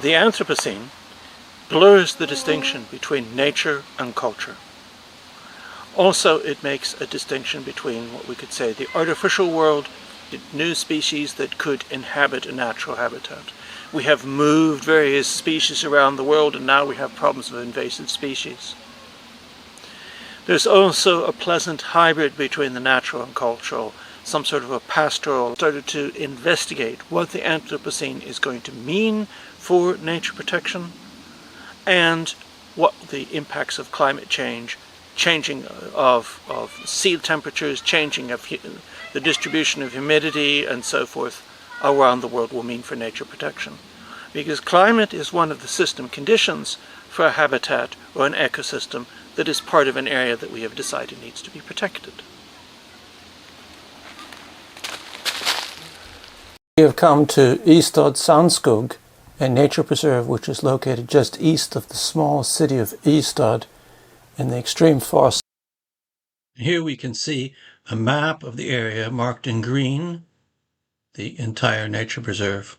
The Anthropocene blurs the distinction between nature and culture. Also, it makes a distinction between what we could say the artificial world, new species that could inhabit a natural habitat. We have moved various species around the world, and now we have problems with invasive species. There's also a pleasant hybrid between the natural and cultural, some sort of a pastoral. Started to investigate what the Anthropocene is going to mean for nature protection and what the impacts of climate change, changing of sea temperatures, changing of the distribution of humidity and so forth around the world will mean for nature protection. Because climate is one of the system conditions for a habitat or an ecosystem that is part of an area that we have decided needs to be protected. We have come to Ystad Sandskog, a nature preserve which is located just east of the small city of Ystad in the extreme far south. Here we can see a map of the area marked in green, the entire nature preserve.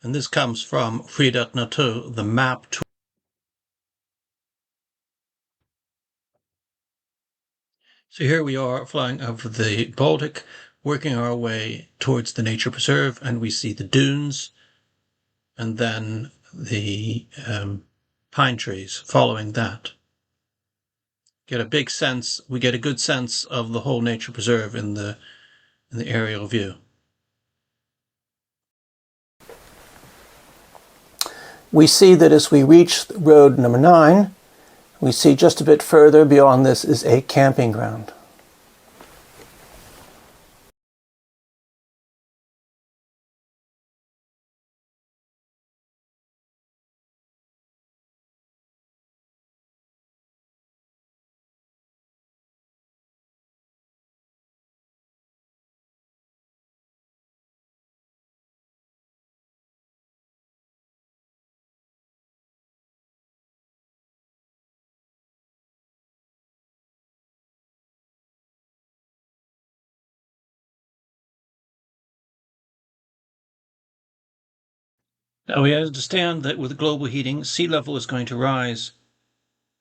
And this comes from Fridat Natur, the map tool. So here we are flying over the Baltic, working our way towards the nature preserve, and we see the dunes and then the pine trees following that. We get a good sense of the whole nature preserve in the aerial view. We see that as we reach road number 9, we see just a bit further beyond this is a camping ground. Now we understand that with global heating, sea level is going to rise,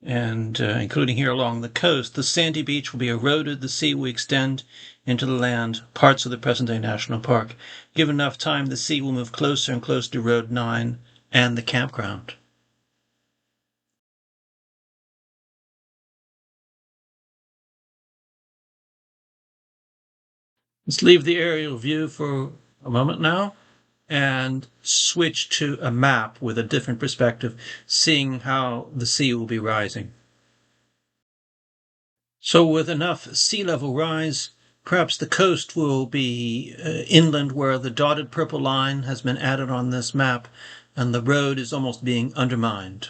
and including here along the coast, the sandy beach will be eroded, the sea will extend into the land, parts of the present-day national park. Given enough time, the sea will move closer and closer to Road 9 and the campground. Let's leave the aerial view for a moment now and switch to a map with a different perspective, seeing how the sea will be rising. So with enough sea level rise, perhaps the coast will be inland where the dotted purple line has been added on this map, and the road is almost being undermined.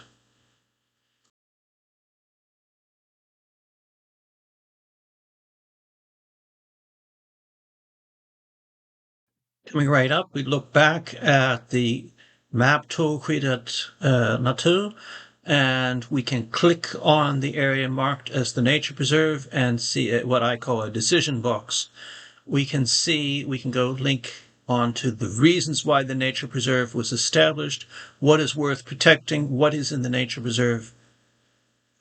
Coming right up, we look back at the map tool Fridat Natur, and we can click on the area marked as the nature preserve and see what I call a decision box. We can go link on to the reasons why the nature preserve was established, what is worth protecting, what is in the nature preserve,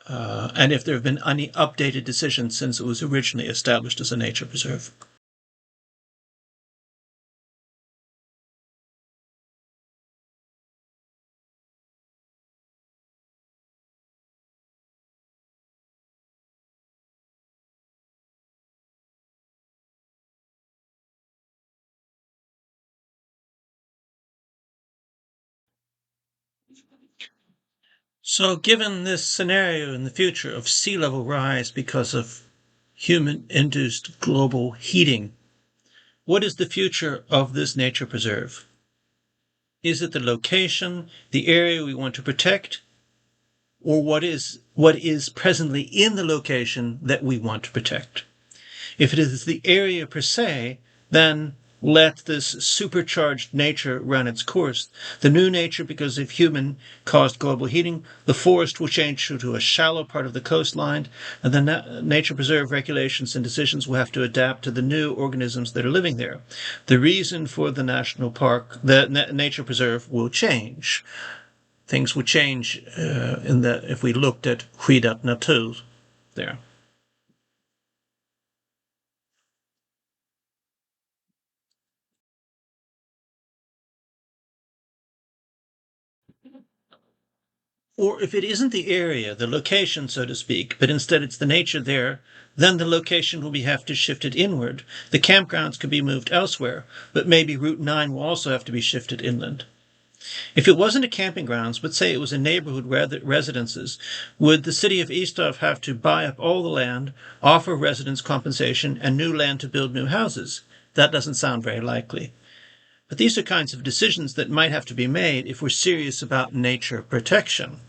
and if there have been any updated decisions since it was originally established as a nature preserve. So given this scenario in the future of sea level rise because of human-induced global heating, what is the future of this nature preserve? Is it the location, the area we want to protect, or what is presently in the location that we want to protect? If it is the area per se, then let this supercharged nature run its course. The new nature, because of human-caused global heating, the forest will change to a shallow part of the coastline, and the nature preserve regulations and decisions will have to adapt to the new organisms that are living there. The reason for the national park, the nature preserve, will change. things would change if we looked at skyddat natur there. Or if it isn't the area, the location, so to speak, but instead it's the nature there, then the location will have to shift it inward. The campgrounds could be moved elsewhere, but maybe Route 9 will also have to be shifted inland. If it wasn't a camping grounds, but say it was a neighborhood residences, would the city of Easthoff have to buy up all the land, offer residents compensation, and new land to build new houses? That doesn't sound very likely. But these are kinds of decisions that might have to be made if we're serious about nature protection.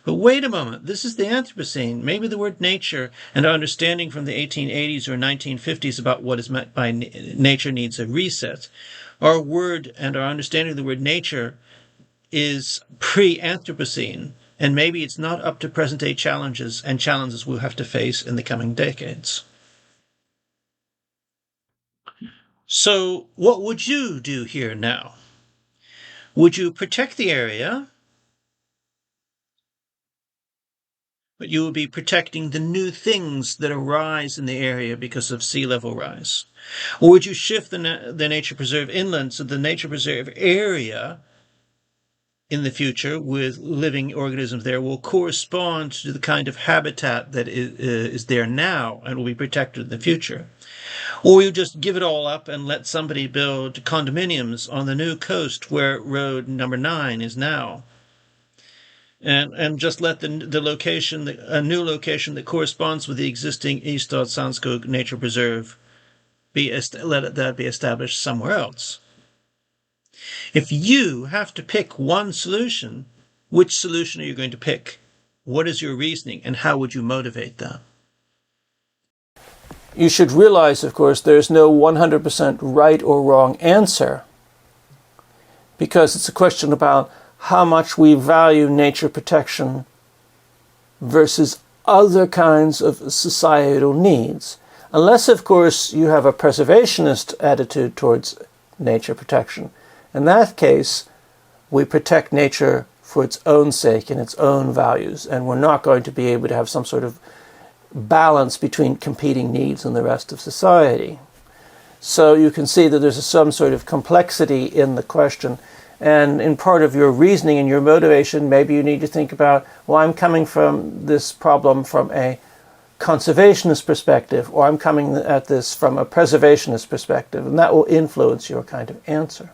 But wait a moment, this is the Anthropocene. Maybe the word nature and our understanding from the 1880s or 1950s about what is meant by nature needs a reset. Our word and our understanding of the word nature is pre-Anthropocene, and maybe it's not up to present-day challenges and challenges we'll have to face in the coming decades. So what would you do here now? Would you protect the area, but you will be protecting the new things that arise in the area because of sea level rise? Or would you shift the nature preserve inland so the nature preserve area in the future with living organisms there will correspond to the kind of habitat that is there now and will be protected in the future? Or you just give it all up and let somebody build condominiums on the new coast where road number 9 is now, and just let the location, a new location that corresponds with the existing Istad Sandskog Nature Preserve, let that be established somewhere else. If you have to pick one solution, which solution are you going to pick? What is your reasoning, and how would you motivate that? You should realize, of course, there's no 100% right or wrong answer, because it's a question about how much we value nature protection versus other kinds of societal needs. Unless, of course, you have a preservationist attitude towards nature protection. In that case, we protect nature for its own sake and its own values, and we're not going to be able to have some sort of balance between competing needs in the rest of society. So you can see that there's some sort of complexity in the question, and in part of your reasoning and your motivation, maybe you need to think about, well, I'm coming from this problem from a conservationist perspective, or I'm coming at this from a preservationist perspective, and that will influence your kind of answer.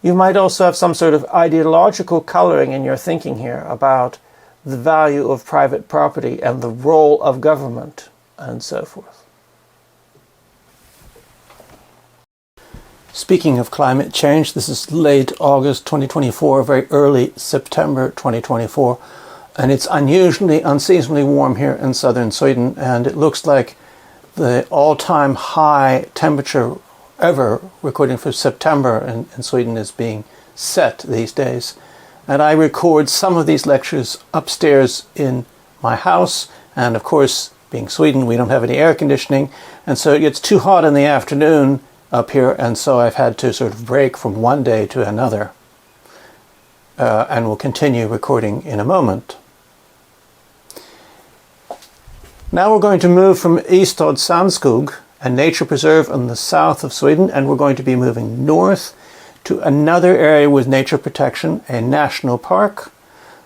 You might also have some sort of ideological coloring in your thinking here about the value of private property and the role of government, and so forth. Speaking of climate change, this is late August 2024, very early September 2024, and it's unseasonably warm here in southern Sweden, and it looks like the all-time high temperature ever recording for September in Sweden is being set these days. And I record some of these lectures upstairs in my house, and of course, being Sweden, we don't have any air conditioning, and so it gets too hot in the afternoon up here, and so I've had to sort of break from one day to another, and we'll continue recording in a moment. Now we're going to move from Istad Sandskog, a nature preserve in the south of Sweden, and we're going to be moving north to another area with nature protection, a national park.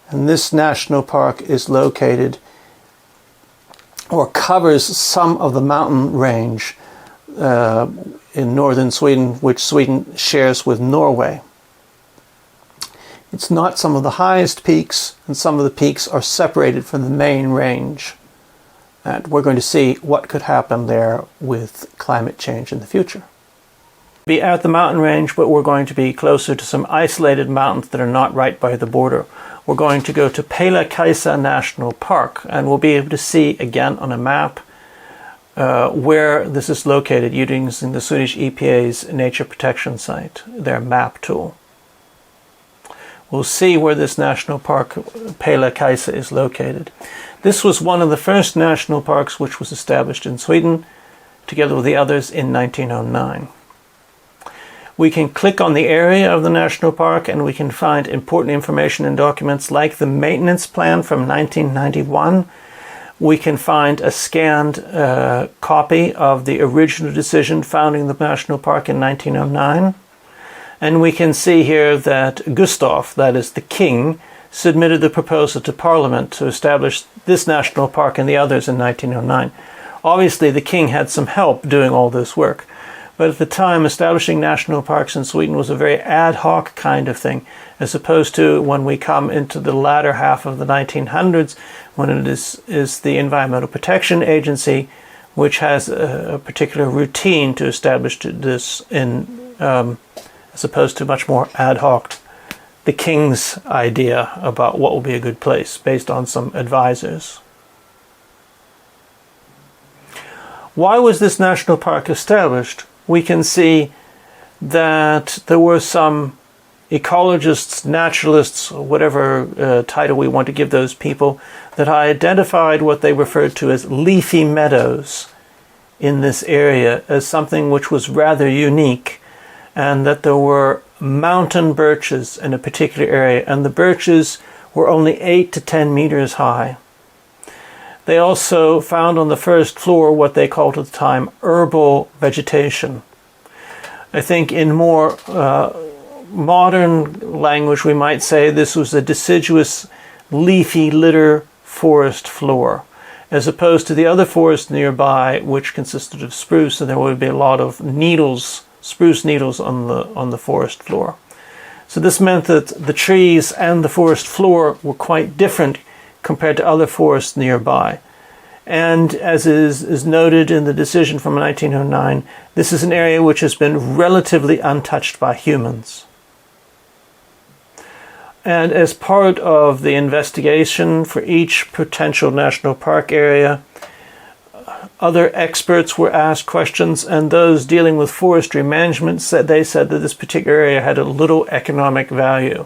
And this national park is located or covers some of the mountain range in northern Sweden, which Sweden shares with Norway. It's not some of the highest peaks, and some of the peaks are separated from the main range. And we're going to see what could happen there with climate change in the future. Be at the mountain range, but we're going to be closer to some isolated mountains that are not right by the border. We're going to go to Pela-Kaisa National Park, and we'll be able to see again on a map where this is located using the Swedish EPA's nature protection site, their map tool. We'll see where this national park, Pela-Kaisa, is located. This was one of the first national parks which was established in Sweden, together with the others in 1909. We can click on the area of the national park and we can find important information in documents like the maintenance plan from 1991. We can find a scanned copy of the original decision founding the national park in 1909. And we can see here that Gustav, that is the king, submitted the proposal to Parliament to establish this national park and the others in 1909. Obviously, the king had some help doing all this work. But at the time, establishing national parks in Sweden was a very ad hoc kind of thing, as opposed to when we come into the latter half of the 1900s, when it is the Environmental Protection Agency, which has a particular routine to establish this in, as opposed to much more ad hoc, the king's idea about what will be a good place, based on some advisors. Why was this national park established? We can see that there were some ecologists, naturalists, whatever title we want to give those people, that identified what they referred to as leafy meadows in this area as something which was rather unique, and that there were mountain birches in a particular area, and the birches were only 8 to 10 meters high. They also found on the first floor what they called at the time herbal vegetation. I think in more modern language we might say this was a deciduous leafy litter forest floor, as opposed to the other forest nearby which consisted of spruce, and there would be a lot of needles, spruce needles on the forest floor. So this meant that the trees and the forest floor were quite different compared to other forests nearby. And as is noted in the decision from 1909, this is an area which has been relatively untouched by humans. And as part of the investigation for each potential national park area, other experts were asked questions, and those dealing with forestry management said that this particular area had a little economic value.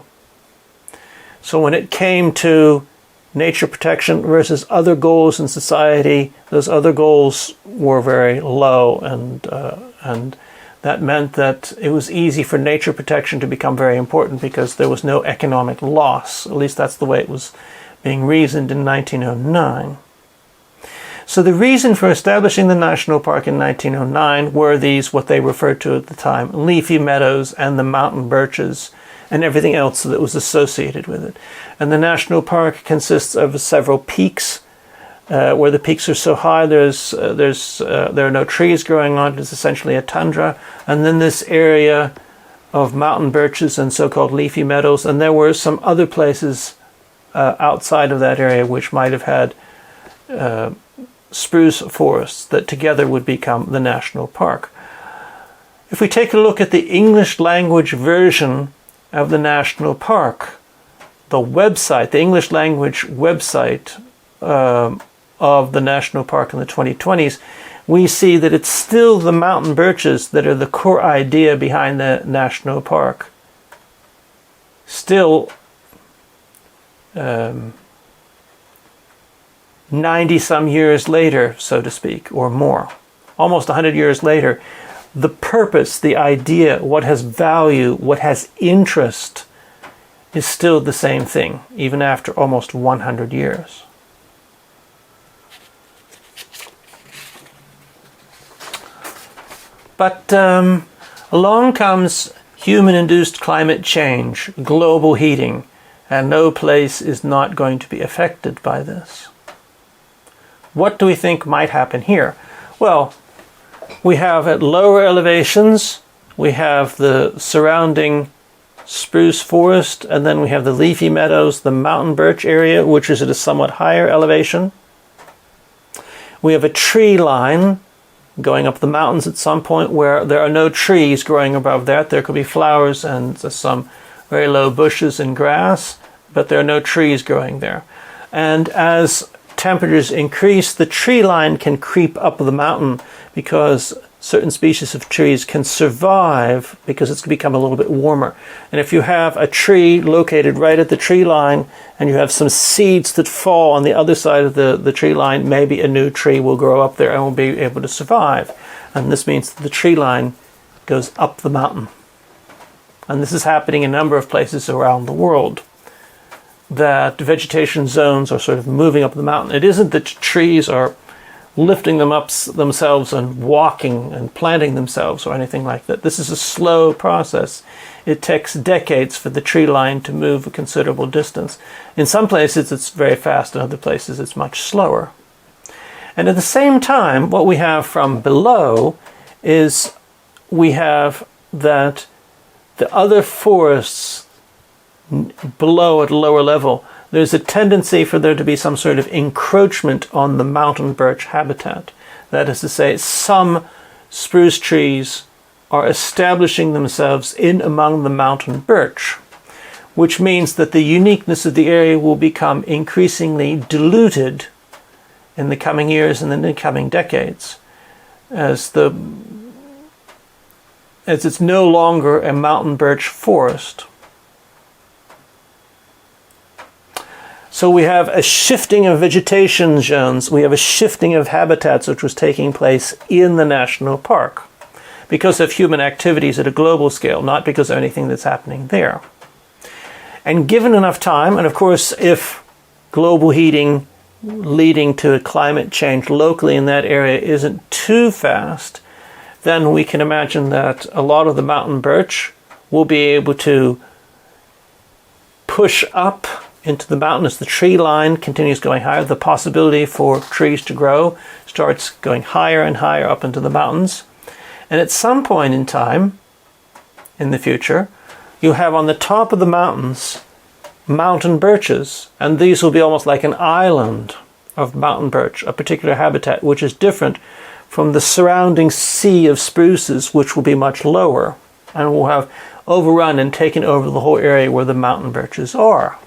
So when it came to nature protection versus other goals in society, those other goals were very low, and that meant that it was easy for nature protection to become very important because there was no economic loss. At least that's the way it was being reasoned in 1909. So the reason for establishing the national park in 1909 were these, what they referred to at the time, leafy meadows and the mountain birches and everything else that was associated with it. And the national park consists of several peaks, where the peaks are so high there are no trees growing on it. It's essentially a tundra. And then this area of mountain birches and so-called leafy meadows. And there were some other places outside of that area which might have had spruce forests that together would become the national park. If we take a look at the English language version of the national park, the website, the English language website of the national park in the 2020s, we see that it's still the mountain birches that are the core idea behind the national park. Still 90-some years later, so to speak, or more, almost 100 years later, the purpose, the idea, what has value, what has interest, is still the same thing, even after almost 100 years. But along comes human-induced climate change, global heating, and no place is not going to be affected by this. What do we think might happen here? Well, we have at lower elevations, we have the surrounding spruce forest, and then we have the leafy meadows, the mountain birch area, which is at a somewhat higher elevation. We have a tree line going up the mountains at some point where there are no trees growing above that. There could be flowers and some very low bushes and grass, but there are no trees growing there. And as temperatures increase, the tree line can creep up the mountain because certain species of trees can survive because it's become a little bit warmer. And if you have a tree located right at the tree line and you have some seeds that fall on the other side of the tree line, maybe a new tree will grow up there and will be able to survive. And this means that the tree line goes up the mountain. and this is happening in a number of places around the world, that vegetation zones are sort of moving up the mountain. It isn't that trees are lifting them up themselves and walking and planting themselves or anything like that. This is a slow process. It takes decades for the tree line to move a considerable distance. In some places it's very fast, in other places it's much slower. And at the same time, what we have from below is we have that the other forests below at a lower level, there's a tendency for there to be some sort of encroachment on the mountain birch habitat. That is to say, some spruce trees are establishing themselves in among the mountain birch, which means that the uniqueness of the area will become increasingly diluted in the coming years and in the coming decades, as it's no longer a mountain birch forest. So we have a shifting of vegetation zones, we have a shifting of habitats which was taking place in the national park because of human activities at a global scale, not because of anything that's happening there. And given enough time, and of course if global heating leading to a climate change locally in that area isn't too fast, then we can imagine that a lot of the mountain birch will be able to push up into the mountain as the tree line continues going higher. The possibility for trees to grow starts going higher and higher up into the mountains. And at some point in time, in the future, you have on the top of the mountains mountain birches, and these will be almost like an island of mountain birch, a particular habitat which is different from the surrounding sea of spruces, which will be much lower and will have overrun and taken over the whole area where the mountain birches are.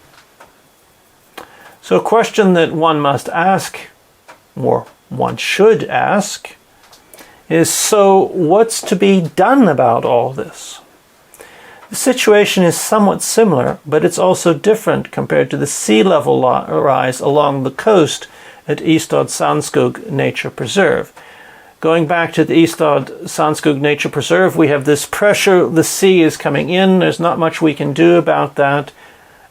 So a question that one must ask, or one should ask, is, so what's to be done about all this? The situation is somewhat similar, but it's also different compared to the sea level rise along the coast at Istad Sandskog Nature Preserve. Going back to the Istad Sandskog Nature Preserve, we have this pressure, the sea is coming in, there's not much we can do about that.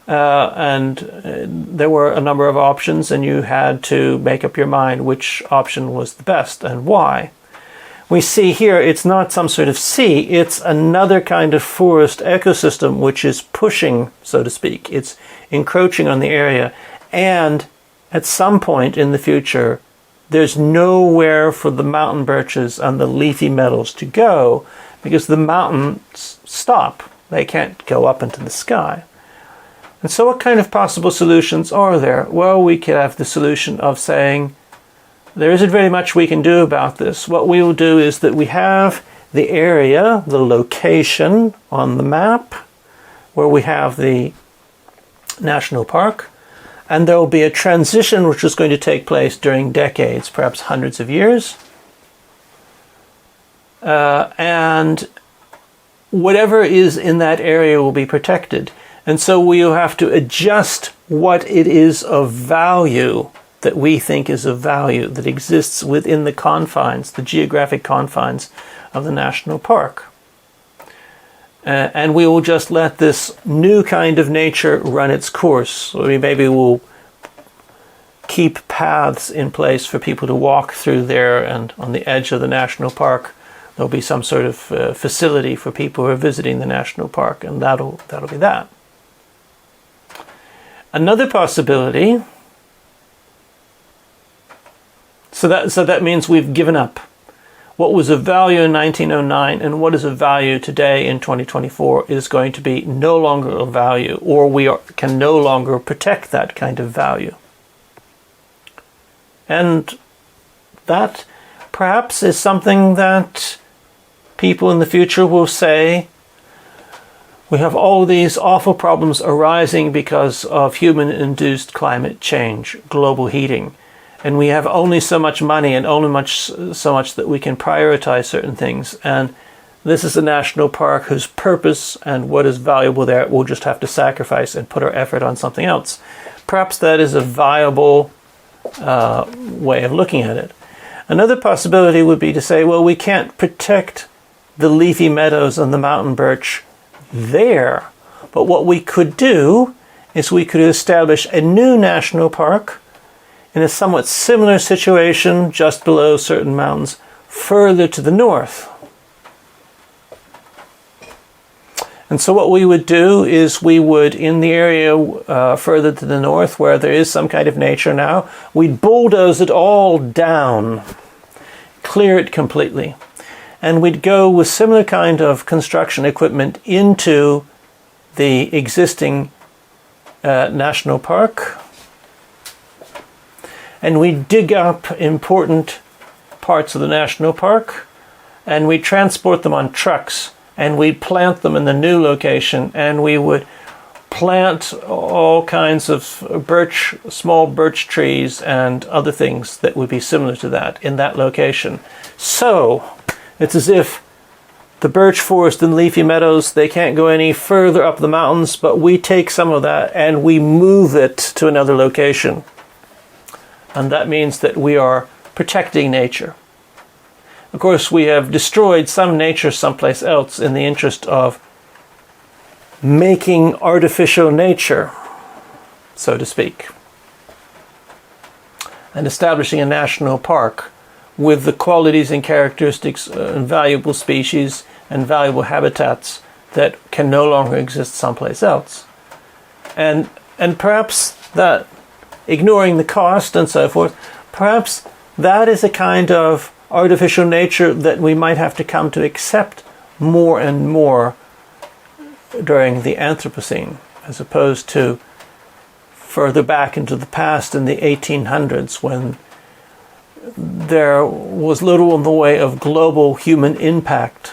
There were a number of options, and you had to make up your mind which option was the best and why. We see here it's not some sort of sea, it's another kind of forest ecosystem which is pushing, so to speak. It's encroaching on the area, and at some point in the future there's nowhere for the mountain birches and the leafy meadows to go because the mountains stop. They can't go up into the sky. And so what kind of possible solutions are there? Well, we could have the solution of saying, there isn't very much we can do about this. What we will do is that we have the area, the location on the map, where we have the national park, and there will be a transition which is going to take place during decades, perhaps hundreds of years. And whatever is in that area will be protected. And so we will have to adjust what it is of value that we think is of value that exists within the confines, the geographic confines of the national park. And we will just let this new kind of nature run its course. So maybe we'll keep paths in place for people to walk through there, and on the edge of the national park there'll be some sort of facility for people who are visiting the national park, and that'll be that. Another possibility, so that means we've given up. What was of value in 1909 and what is of value today in 2024 is going to be no longer of value, or we can no longer protect that kind of value. And that perhaps is something that people in the future will say, we have all these awful problems arising because of human-induced climate change, global heating. And we have only so much money and only so much that we can prioritize certain things. And this is a national park whose purpose and what is valuable there we'll just have to sacrifice and put our effort on something else. Perhaps that is a viable way of looking at it. Another possibility would be to say, well, we can't protect the leafy meadows and the mountain birch there. But what we could do is we could establish a new national park in a somewhat similar situation just below certain mountains further to the north. And so what we would do is we would, in the area further to the north where there is some kind of nature now, we'd bulldoze it all down, clear it completely. And we'd go with similar kind of construction equipment into the existing national park. And we'd dig up important parts of the national park and we'd transport them on trucks and we'd plant them in the new location, and we would plant all kinds of small birch trees and other things that would be similar to that in that location. So it's as if the birch forest and leafy meadows, they can't go any further up the mountains, but we take some of that and we move it to another location. And that means that we are protecting nature. Of course, we have destroyed some nature someplace else in the interest of making artificial nature, so to speak, and establishing a national park with the qualities and characteristics and valuable species and valuable habitats that can no longer exist someplace else. And perhaps that, ignoring the cost and so forth, perhaps that is a kind of artificial nature that we might have to come to accept more and more during the Anthropocene, as opposed to further back into the past in the 1800s, when there was little in the way of global human impact.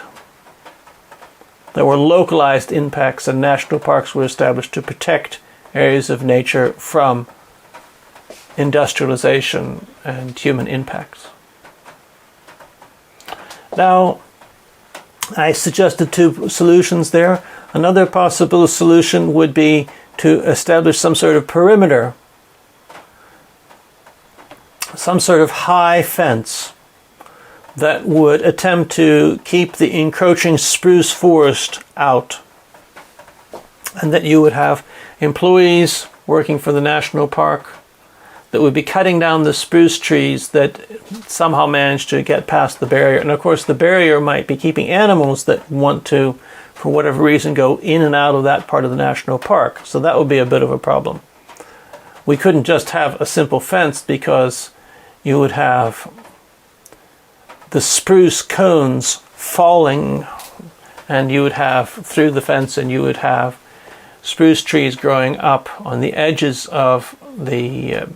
There were localized impacts, and national parks were established to protect areas of nature from industrialization and human impacts. Now, I suggested two solutions there. Another possible solution would be to establish some sort of perimeter, some sort of high fence that would attempt to keep the encroaching spruce forest out, and that you would have employees working for the national park that would be cutting down the spruce trees that somehow managed to get past the barrier. And of course the barrier might be keeping animals that want to, for whatever reason, go in and out of that part of the national park. So that would be a bit of a problem. We couldn't just have a simple fence, because you would have the spruce cones falling, and you would have, through the fence, and you would have spruce trees growing up on the edges of the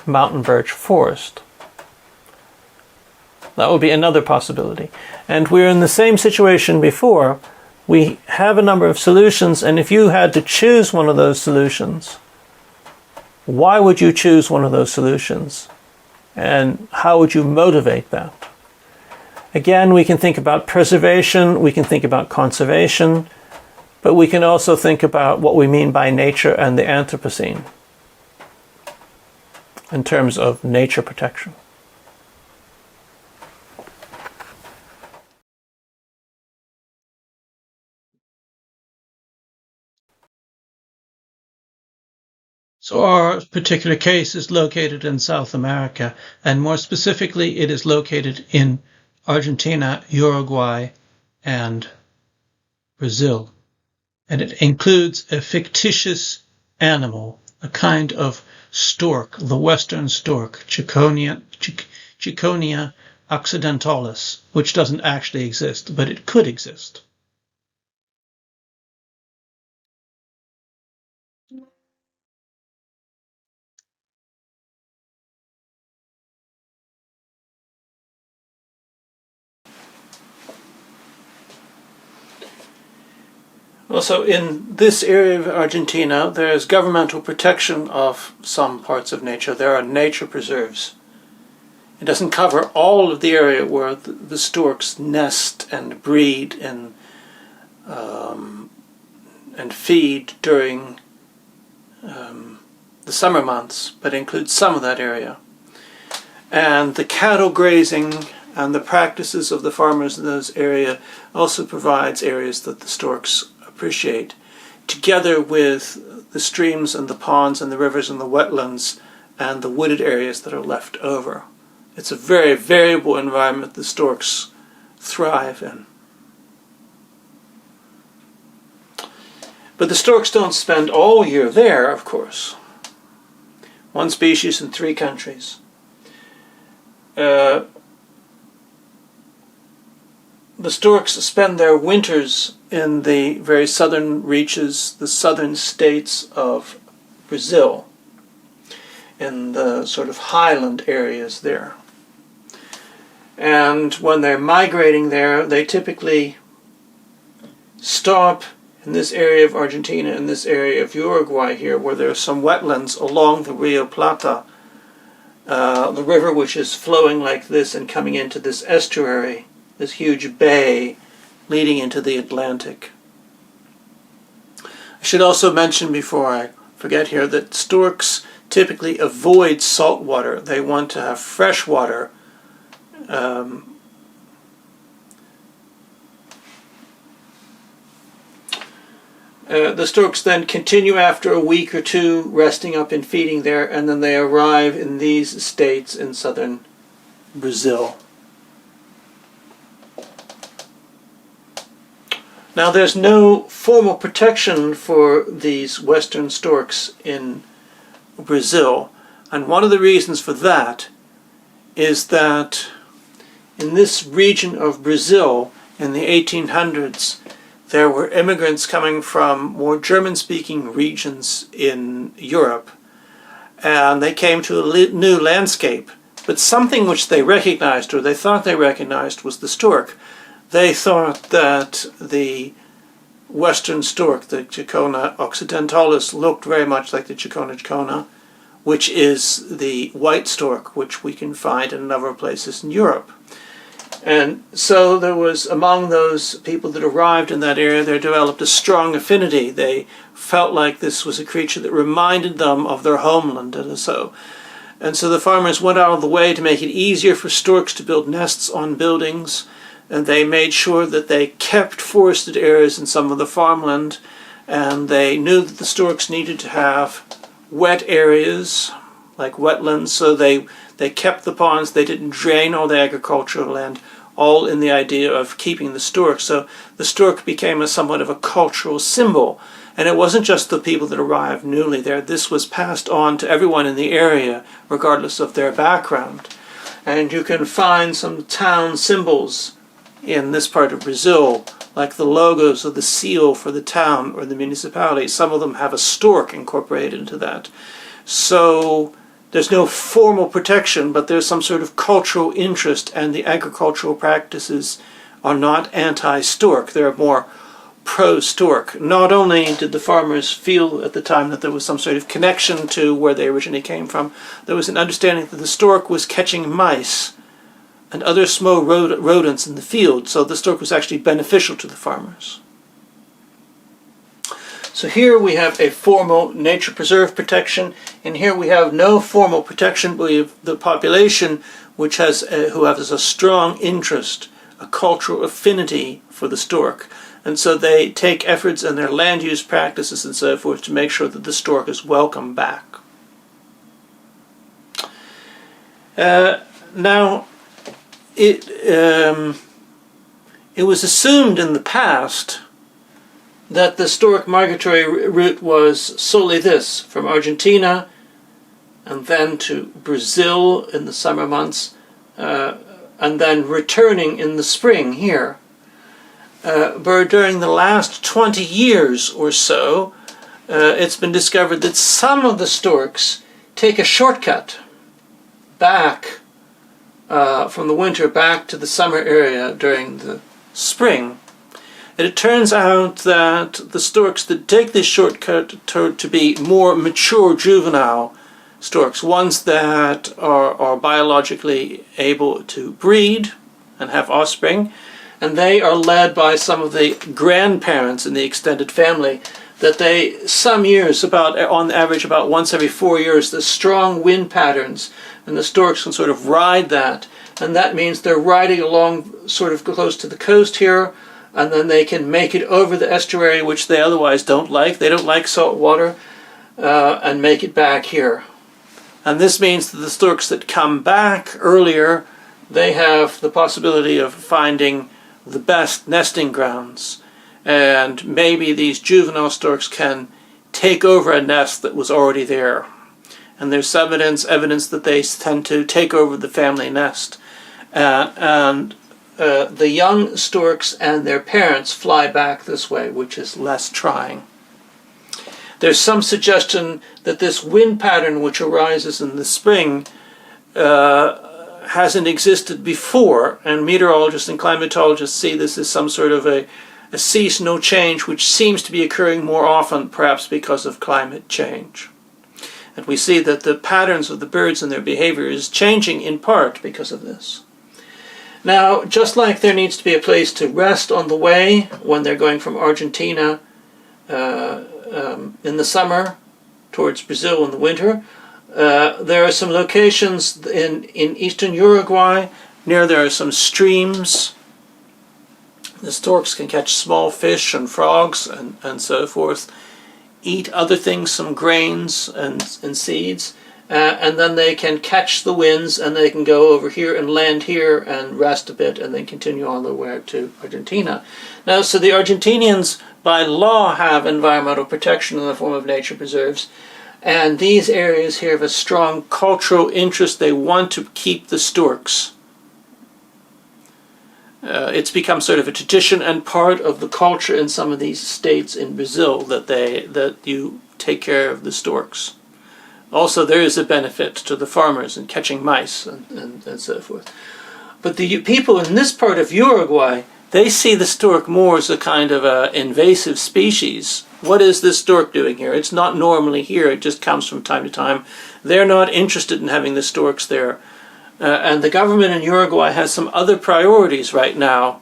mountain birch forest. That would be another possibility. And we're in the same situation before. We have a number of solutions, and if you had to choose one of those solutions, why would you choose one of those solutions? And how would you motivate that? Again, we can think about preservation, we can think about conservation, but we can also think about what we mean by nature and the Anthropocene in terms of nature protection. So our particular case is located in South America, and more specifically, it is located in Argentina, Uruguay, and Brazil. And it includes a fictitious animal, a kind of stork, the western stork, Circonia occidentalis, which doesn't actually exist, but it could exist. Also, in this area of Argentina, there is governmental protection of some parts of nature. There are nature preserves. It doesn't cover all of the area where the storks nest and breed and feed during the summer months, but includes some of that area. And the cattle grazing and the practices of the farmers in those areas also provides areas that the storks appreciate, together with the streams and the ponds and the rivers and the wetlands and the wooded areas that are left over. It's a very variable environment the storks thrive in. But the storks don't spend all year there, of course. One species in 3 countries. The storks spend their winters in the very southern reaches, the southern states of Brazil, in the sort of highland areas there. And when they're migrating there, they typically stop in this area of Argentina, in this area of Uruguay here, where there are some wetlands along the Rio Plata, the river which is flowing like this and coming into this estuary, this huge bay leading into the Atlantic. I should also mention before I forget here that storks typically avoid salt water. They want to have fresh water. The storks then continue after a week or 2 resting up and feeding there, and then they arrive in these states in southern Brazil. Now there's no formal protection for these western storks in Brazil, and one of the reasons for that is that in this region of Brazil in the 1800s there were immigrants coming from more German-speaking regions in Europe, and they came to a new landscape, but something which they recognized, or they thought they recognized, was the stork. They thought that the western stork, the Circonia occidentalis, looked very much like the Circonia ciccona, which is the white stork, which we can find in a number of places in Europe. And so there was, among those people that arrived in that area, there developed a strong affinity. They felt like this was a creature that reminded them of their homeland, and so the farmers went out of the way to make it easier for storks to build nests on buildings, and they made sure that they kept forested areas in some of the farmland, and they knew that the storks needed to have wet areas, like wetlands, so they kept the ponds. They didn't drain all the agricultural land, all in the idea of keeping the stork. So the stork became somewhat of a cultural symbol. And it wasn't just the people that arrived newly there. This was passed on to everyone in the area, regardless of their background. And you can find some town symbols in this part of Brazil, like the logos of the seal for the town or the municipality. Some of them have a stork incorporated into that. So there's no formal protection, but there's some sort of cultural interest, and the agricultural practices are not anti-stork. They're more pro-stork. Not only did the farmers feel at the time that there was some sort of connection to where they originally came from, there was an understanding that the stork was catching mice and other small rodents in the field, so the stork was actually beneficial to the farmers. So here we have a formal nature preserve protection, and here we have no formal protection. We have the population which has who has a strong interest, a cultural affinity for the stork, and so they take efforts in their land use practices and so forth to make sure that the stork is welcome back. Now, it was assumed in the past that the stork migratory route was solely this, from Argentina and then to Brazil in the summer months, and then returning in the spring here. But during the last 20 years or so, it's been discovered that some of the storks take a shortcut back from the winter back to the summer area during the spring. And it turns out that the storks that take this shortcut turn to be more mature juvenile storks, ones that are biologically able to breed and have offspring, and they are led by some of the grandparents in the extended family, that they, some years, on average about once every 4 years, the strong wind patterns, and the storks can sort of ride that, and that means they're riding along sort of close to the coast here, and then they can make it over the estuary, which they otherwise don't like. They don't like salt water, and make it back here. And this means that the storks that come back earlier, they have the possibility of finding the best nesting grounds. And maybe these juvenile storks can take over a nest that was already there. And there's some evidence that they tend to take over the family nest. The young storks and their parents fly back this way, which is less trying. There's some suggestion that this wind pattern which arises in the spring hasn't existed before, and meteorologists and climatologists see this as some sort of a seasonal change which seems to be occurring more often, perhaps because of climate change. And we see that the patterns of the birds and their behavior is changing in part because of this. Now, just like there needs to be a place to rest on the way when they're going from Argentina in the summer towards Brazil in the winter, there are some locations in eastern Uruguay. There are some streams. The storks can catch small fish and frogs and so forth, eat other things, some grains and seeds, and then they can catch the winds and they can go over here and land here and rest a bit and then continue on their way to Argentina. Now, so the Argentinians by law have environmental protection in the form of nature preserves, and these areas here have a strong cultural interest. They want to keep the storks. It's become sort of a tradition and part of the culture in some of these states in Brazil that you take care of the storks. Also, there is a benefit to the farmers in catching mice and so forth. But the people in this part of Uruguay, they see the stork more as a kind of a invasive species. What is this stork doing here? It's not normally here. It just comes from time to time. They're not interested in having the storks there. And the government in Uruguay has some other priorities right now,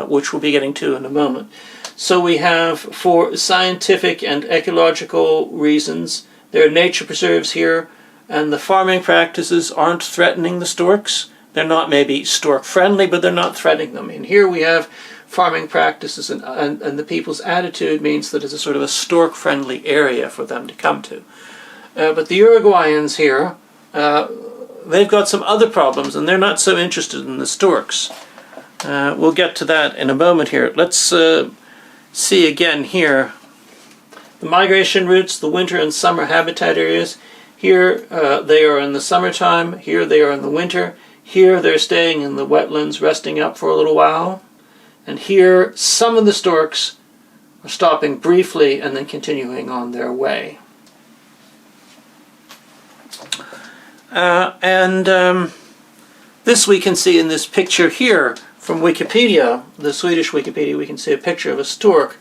which we'll be getting to in a moment. So we have, for scientific and ecological reasons, there are nature preserves here, and the farming practices aren't threatening the storks. They're not maybe stork-friendly, but they're not threatening them. And here we have farming practices, and the people's attitude means that it's a sort of a stork-friendly area for them to come to. But the Uruguayans here, they've got some other problems, and they're not so interested in the storks. We'll get to that in a moment here. Let's see again here the migration routes, the winter and summer habitat areas. Here they are in the summertime, here they are in the winter, here they're staying in the wetlands, resting up for a little while, and here some of the storks are stopping briefly and then continuing on their way. This we can see in this picture here from Wikipedia, the Swedish Wikipedia. We can see a picture of a stork.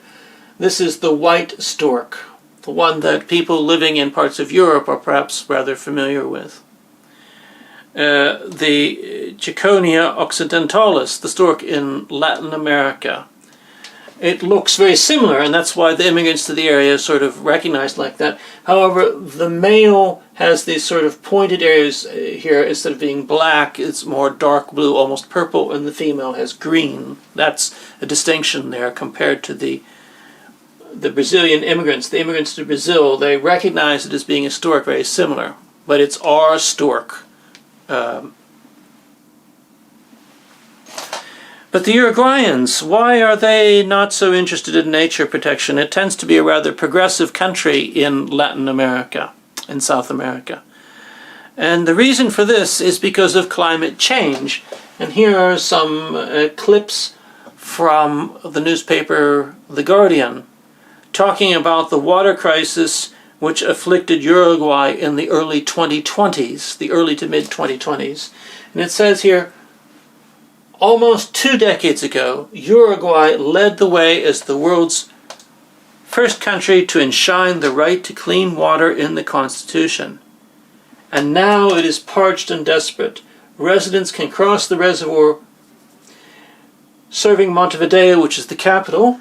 This is the white stork, the one that people living in parts of Europe are perhaps rather familiar with. The Circonia occidentalis, the stork in Latin America. It looks very similar, and that's why the immigrants to the area sort of recognized like that. However, the male has these sort of pointed areas here. Instead of being black, it's more dark blue, almost purple, and the female has green. That's a distinction there compared to the Brazilian immigrants. The immigrants to Brazil, they recognize it as being a stork very similar, but it's our stork. But the Uruguayans, why are they not so interested in nature protection? It tends to be a rather progressive country in Latin America, in South America. And the reason for this is because of climate change. And here are some clips from the newspaper The Guardian, talking about the water crisis which afflicted Uruguay in the early 2020s, the early to mid-2020s. And it says here, almost 2 decades ago, Uruguay led the way as the world's first country to enshrine the right to clean water in the Constitution. And now it is parched and desperate. Residents can cross the reservoir serving Montevideo, which is the capital.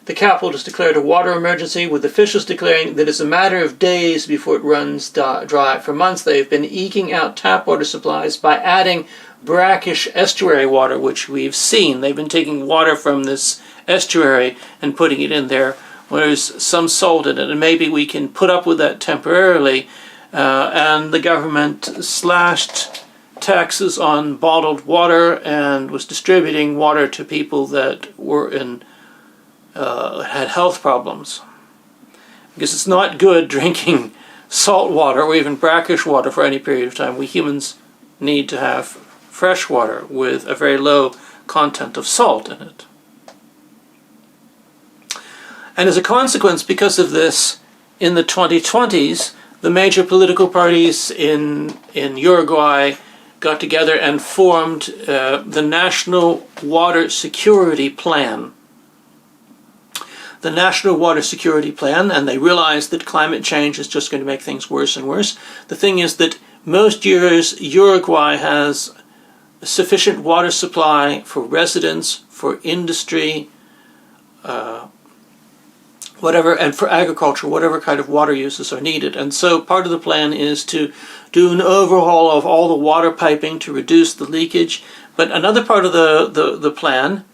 The capital has declared a water emergency, with officials declaring that it's a matter of days before it runs dry. For months they have been eking out tap water supplies by adding brackish estuary water, which we've seen. They've been taking water from this estuary and putting it in there where there's some salt in it, and maybe we can put up with that temporarily. And the government slashed taxes on bottled water and was distributing water to people that were had health problems. Because it's not good drinking salt water or even brackish water for any period of time. We humans need to have fresh water with a very low content of salt in it. And as a consequence, because of this, in the 2020s, the major political parties in Uruguay got together and formed the National Water Security Plan. The National Water Security Plan, and they realized that climate change is just going to make things worse and worse. The thing is that most years Uruguay has sufficient water supply for residents, for industry, whatever, and for agriculture, whatever kind of water uses are needed. And so part of the plan is to do an overhaul of all the water piping to reduce the leakage. But another part of the plan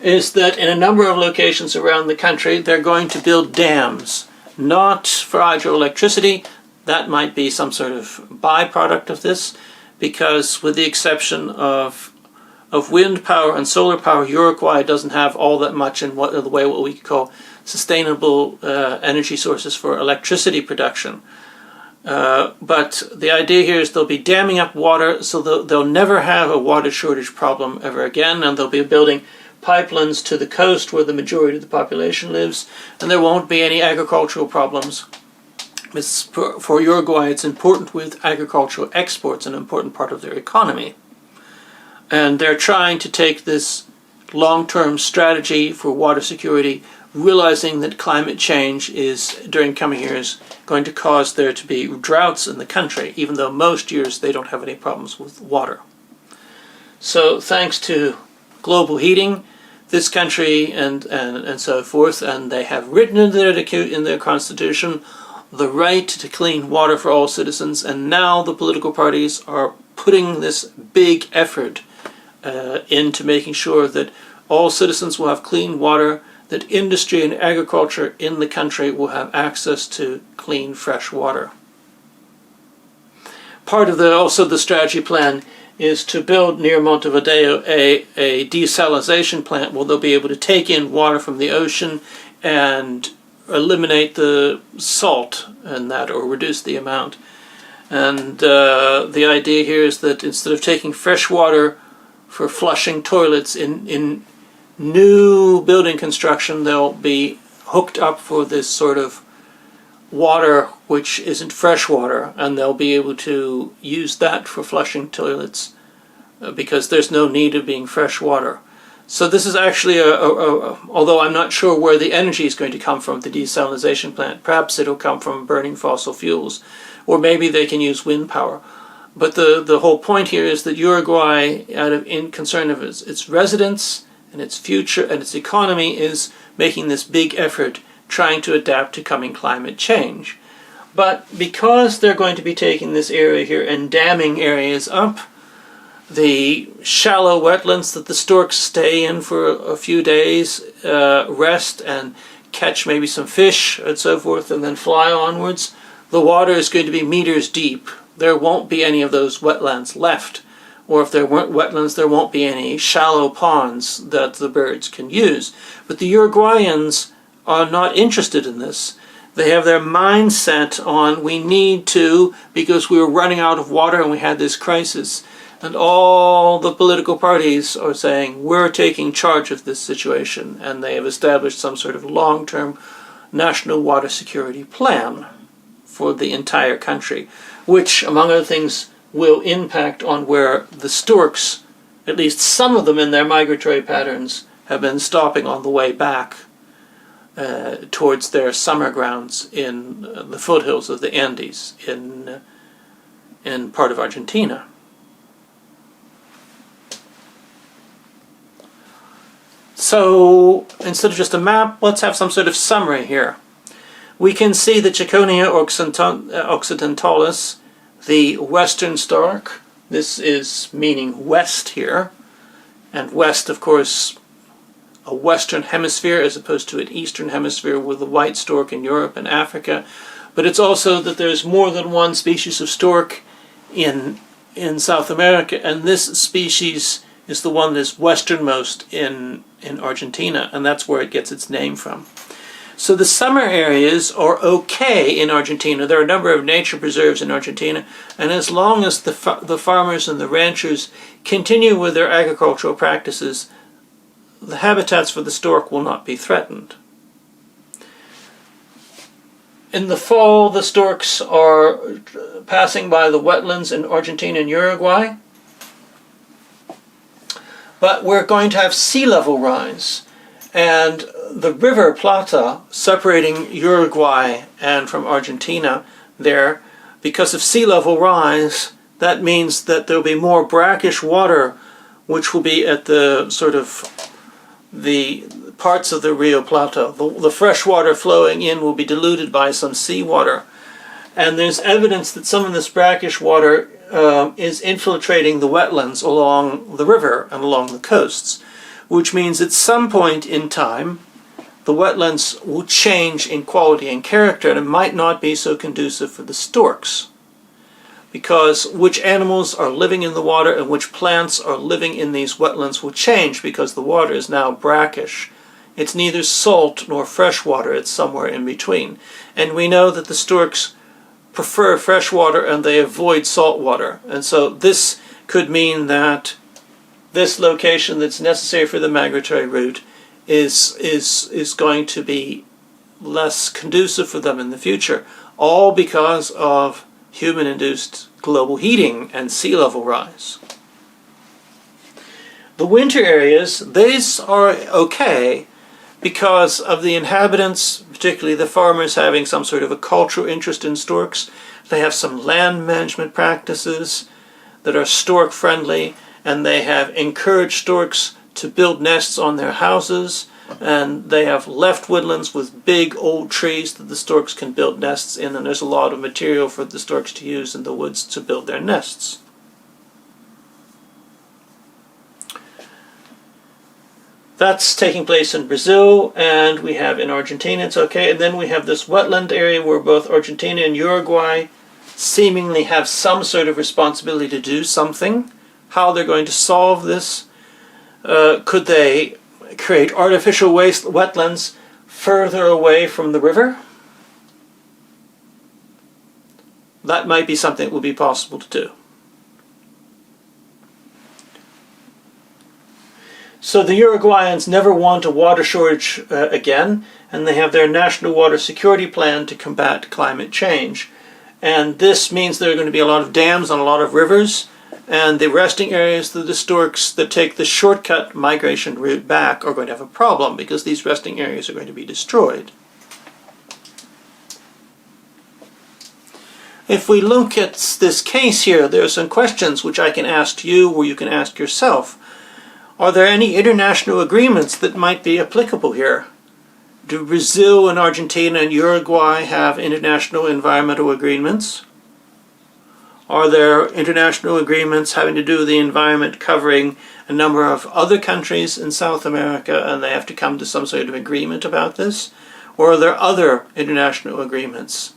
is that in a number of locations around the country, they're going to build dams, not for hydroelectricity. That might be some sort of byproduct of this, because with the exception of wind power and solar power, Uruguay doesn't have all that much in the way what we call sustainable energy sources for electricity production. But the idea here is they'll be damming up water so they'll never have a water shortage problem ever again, and they'll be building pipelines to the coast where the majority of the population lives, and there won't be any agricultural problems. For Uruguay, it's important with agricultural exports, an important part of their economy. And they're trying to take this long-term strategy for water security, realizing that climate change is, during coming years, going to cause there to be droughts in the country, even though most years they don't have any problems with water. So thanks to global heating, this country and so forth, and they have written in their constitution the right to clean water for all citizens, and now the political parties are putting this big effort into making sure that all citizens will have clean water, that industry and agriculture in the country will have access to clean, fresh water. Part of also the strategy plan is to build near Montevideo a desalination plant where they'll be able to take in water from the ocean and eliminate the salt in that, or reduce the amount. And the idea here is that instead of taking fresh water for flushing toilets in new building construction, they'll be hooked up for this sort of water which isn't fresh water, and they'll be able to use that for flushing toilets because there's no need of being fresh water. So this is actually although I'm not sure where the energy is going to come from, the desalination plant. Perhaps it'll come from burning fossil fuels, or maybe they can use wind power. But the whole point here is that Uruguay, in concern of its residents and its future and its economy, is making this big effort trying to adapt to coming climate change. But because they're going to be taking this area here and damming areas up, the shallow wetlands that the storks stay in for a few days, rest and catch maybe some fish and so forth, and then fly onwards, the water is going to be meters deep. There won't be any of those wetlands left. Or if there weren't wetlands, there won't be any shallow ponds that the birds can use. But the Uruguayans are not interested in this. They have their mindset on, we need to, because we were running out of water and we had this crisis. And all the political parties are saying, we're taking charge of this situation. And they have established some sort of long-term national water security plan for the entire country, which, among other things, will impact on where the storks, at least some of them in their migratory patterns, have been stopping on the way back towards their summer grounds in the foothills of the Andes in part of Argentina. So instead of just a map, let's have some sort of summary here. We can see that Circonia occidentalis, the western stork. This is meaning west here, and west, of course, a western hemisphere as opposed to an eastern hemisphere with the white stork in Europe and Africa. But it's also that there's more than one species of stork in South America, and this species is the one that's westernmost in Argentina, and that's where it gets its name from. So the summer areas are okay in Argentina. There are a number of nature preserves in Argentina, and as long as the farmers and the ranchers continue with their agricultural practices, the habitats for the stork will not be threatened. In the fall, the storks are passing by the wetlands in Argentina and Uruguay, but we're going to have sea level rise. And the river Plata, separating Uruguay and from Argentina there, because of sea level rise, that means that there'll be more brackish water, which will be at the sort of the parts of the Rio Plata. The fresh water flowing in will be diluted by some seawater. And there's evidence that some of this brackish water is infiltrating the wetlands along the river and along the coasts, which means at some point in time the wetlands will change in quality and character, and it might not be so conducive for the storks, because which animals are living in the water and which plants are living in these wetlands will change, because the water is now brackish. It's neither salt nor fresh water, it's somewhere in between. And we know that the storks prefer fresh water and they avoid salt water. And so this could mean that this location that's necessary for the migratory route is going to be less conducive for them in the future, all because of human-induced global heating and sea level rise. The winter areas, these are okay because of the inhabitants, particularly the farmers, having some sort of a cultural interest in storks. They have some land management practices that are stork friendly, and they have encouraged storks to build nests on their houses, and they have left woodlands with big old trees that the storks can build nests in, and there's a lot of material for the storks to use in the woods to build their nests. That's taking place in Brazil, and we have in Argentina, it's okay. And then we have this wetland area where both Argentina and Uruguay seemingly have some sort of responsibility to do something. How they're going to solve this? Could they create artificial wetlands further away from the river? That might be something that will be possible to do. So the Uruguayans never want a water shortage again, and they have their national water security plan to combat climate change. And this means there are going to be a lot of dams on a lot of rivers, and the resting areas of the storks that take the shortcut migration route back are going to have a problem, because these resting areas are going to be destroyed. If we look at this case here, there are some questions which I can ask you, or you can ask yourself. Are there any international agreements that might be applicable here? Do Brazil and Argentina and Uruguay have international environmental agreements? Are there international agreements having to do with the environment covering a number of other countries in South America, and they have to come to some sort of agreement about this? Or are there other international agreements?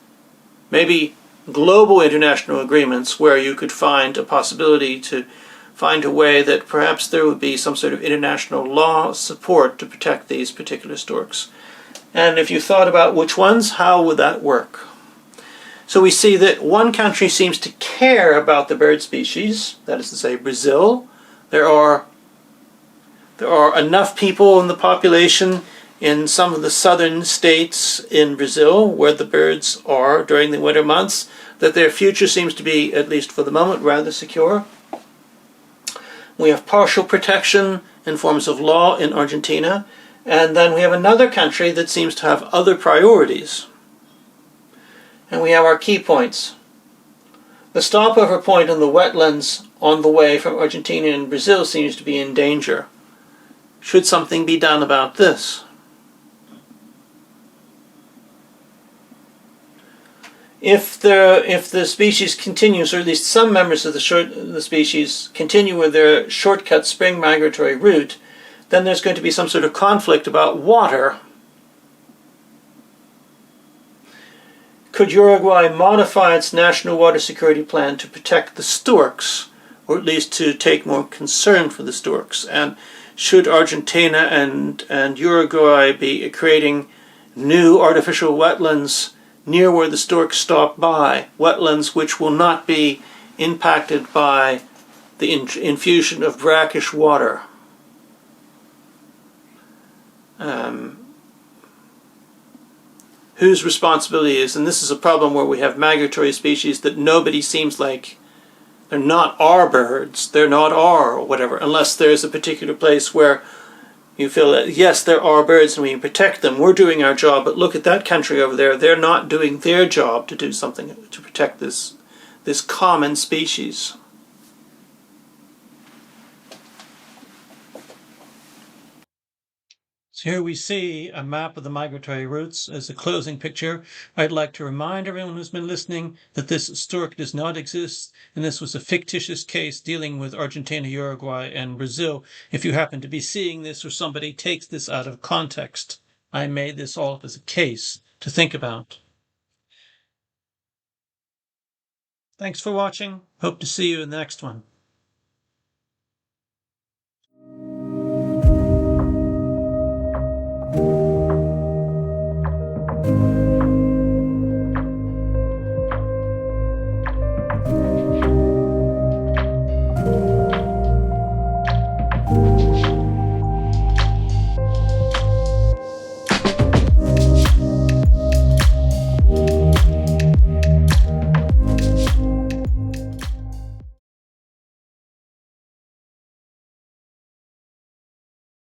Maybe global international agreements where you could find a possibility to find a way that perhaps there would be some sort of international law support to protect these particular storks. And if you thought about which ones, how would that work? So we see that one country seems to care about the bird species, that is to say Brazil. There are enough people in the population in some of the southern states in Brazil where the birds are during the winter months that their future seems to be, at least for the moment, rather secure. We have partial protection in forms of law in Argentina, and then we have another country that seems to have other priorities. And we have our key points. The stopover point in the wetlands on the way from Argentina and Brazil seems to be in danger. Should something be done about this? if the species continues, or at least some members of the species continue with their shortcut spring migratory route, then there's going to be some sort of conflict about water. Could Uruguay modify its national water security plan to protect the storks, or at least to take more concern for the storks? And should Argentina and Uruguay be creating new artificial wetlands near where the storks stop by, wetlands which will not be impacted by the infusion of brackish water? Whose responsibility is, and this is a problem where we have migratory species that nobody seems like, they're not our birds, they're not our whatever, unless there's a particular place where you feel that, yes, there are birds and we can protect them, we're doing our job, but look at that country over there, they're not doing their job to do something to protect this common species. So here we see a map of the migratory routes as a closing picture. I'd like to remind everyone who's been listening that this stork does not exist, and this was a fictitious case dealing with Argentina, Uruguay, and Brazil. If you happen to be seeing this or somebody takes this out of context, I made this all up as a case to think about. Thanks for watching. Hope to see you in the next one.